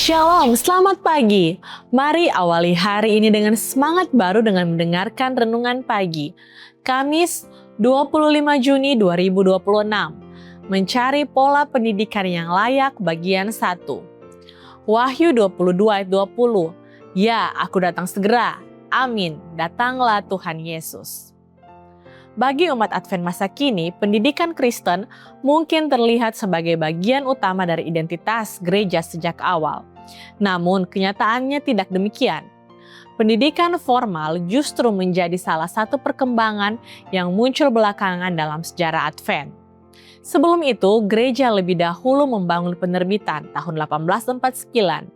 Shalom, selamat pagi. Mari awali hari ini dengan semangat baru dengan mendengarkan renungan pagi. Kamis 25 Juni 2026. Mencari pola pendidikan yang layak bagian 1. Wahyu 22 ayat 20. Ya, aku datang segera. Amin. Datanglah Tuhan Yesus. Bagi umat Advent masa kini, pendidikan Kristen mungkin terlihat sebagai bagian utama dari identitas gereja sejak awal. Namun, kenyataannya tidak demikian. Pendidikan formal justru menjadi salah satu perkembangan yang muncul belakangan dalam sejarah Advent. Sebelum itu, gereja lebih dahulu membangun penerbitan tahun 1849,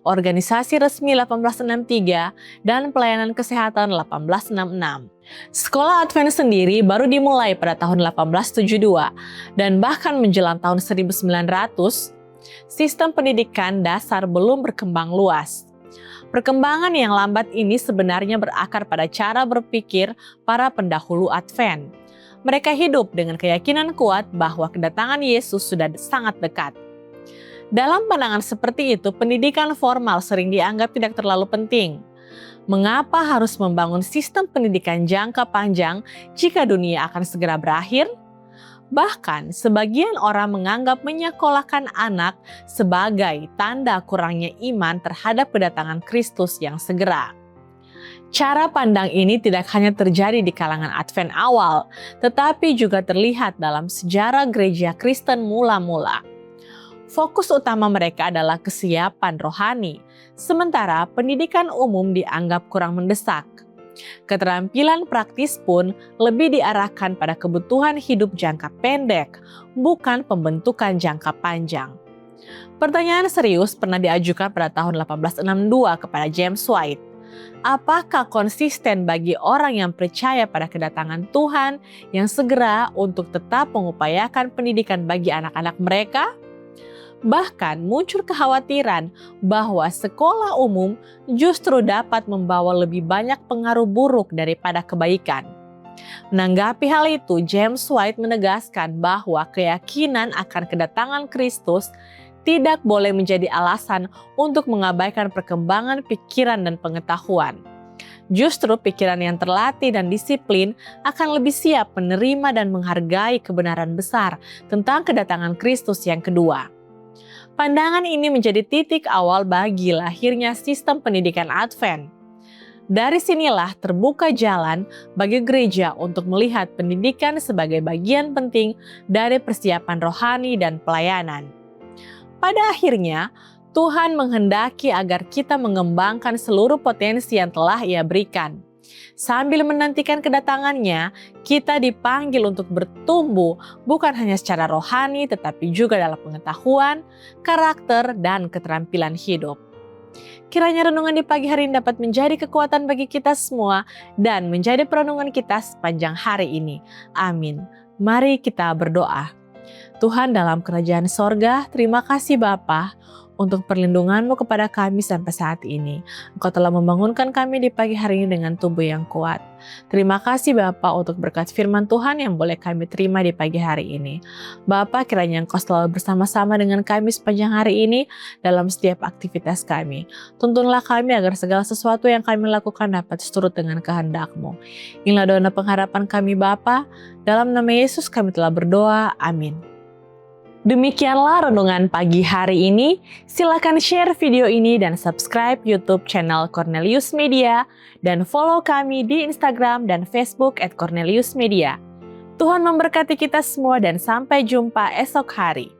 organisasi resmi 1863, dan pelayanan kesehatan 1866. Sekolah Advent sendiri baru dimulai pada tahun 1872, dan bahkan menjelang tahun 1900, sistem pendidikan dasar belum berkembang luas. Perkembangan yang lambat ini sebenarnya berakar pada cara berpikir para pendahulu Advent. Mereka hidup dengan keyakinan kuat bahwa kedatangan Yesus sudah sangat dekat. Dalam pandangan seperti itu, pendidikan formal sering dianggap tidak terlalu penting. Mengapa harus membangun sistem pendidikan jangka panjang jika dunia akan segera berakhir? Bahkan, sebagian orang menganggap menyekolahkan anak sebagai tanda kurangnya iman terhadap kedatangan Kristus yang segera. Cara pandang ini tidak hanya terjadi di kalangan Advent awal, tetapi juga terlihat dalam sejarah gereja Kristen mula-mula. Fokus utama mereka adalah kesiapan rohani, sementara pendidikan umum dianggap kurang mendesak. Keterampilan praktis pun lebih diarahkan pada kebutuhan hidup jangka pendek, bukan pembentukan jangka panjang. Pertanyaan serius pernah diajukan pada tahun 1862 kepada James White. Apakah konsisten bagi orang yang percaya pada kedatangan Tuhan yang segera untuk tetap mengupayakan pendidikan bagi anak-anak mereka? Bahkan muncul kekhawatiran bahwa sekolah umum justru dapat membawa lebih banyak pengaruh buruk daripada kebaikan. Menanggapi hal itu, James White menegaskan bahwa keyakinan akan kedatangan Kristus tidak boleh menjadi alasan untuk mengabaikan perkembangan pikiran dan pengetahuan. Justru pikiran yang terlatih dan disiplin akan lebih siap menerima dan menghargai kebenaran besar tentang kedatangan Kristus yang kedua. Pandangan ini menjadi titik awal bagi lahirnya sistem pendidikan Advent. Dari sinilah terbuka jalan bagi gereja untuk melihat pendidikan sebagai bagian penting dari persiapan rohani dan pelayanan. Pada akhirnya, Tuhan menghendaki agar kita mengembangkan seluruh potensi yang telah Ia berikan. Sambil menantikan kedatangannya, kita dipanggil untuk bertumbuh bukan hanya secara rohani tetapi juga dalam pengetahuan, karakter, dan keterampilan hidup. Kiranya renungan di pagi hari ini dapat menjadi kekuatan bagi kita semua dan menjadi perenungan kita sepanjang hari ini. Amin. Mari kita berdoa. Tuhan dalam kerajaan sorga, terima kasih Bapa untuk perlindungan-Mu kepada kami sampai saat ini. Engkau telah membangunkan kami di pagi hari ini dengan tubuh yang kuat. Terima kasih Bapa untuk berkat firman Tuhan yang boleh kami terima di pagi hari ini. Bapa, kiranya Engkau selalu bersama-sama dengan kami sepanjang hari ini dalam setiap aktivitas kami. Tuntunlah kami agar segala sesuatu yang kami lakukan dapat seturut dengan kehendak-Mu. Inilah doa dan pengharapan kami Bapa. Dalam nama Yesus kami telah berdoa. Amin. Demikianlah renungan pagi hari ini. Silakan share video ini dan subscribe YouTube channel Cornelius Media dan follow kami di Instagram dan Facebook @Cornelius Media. Tuhan memberkati kita semua dan sampai jumpa esok hari.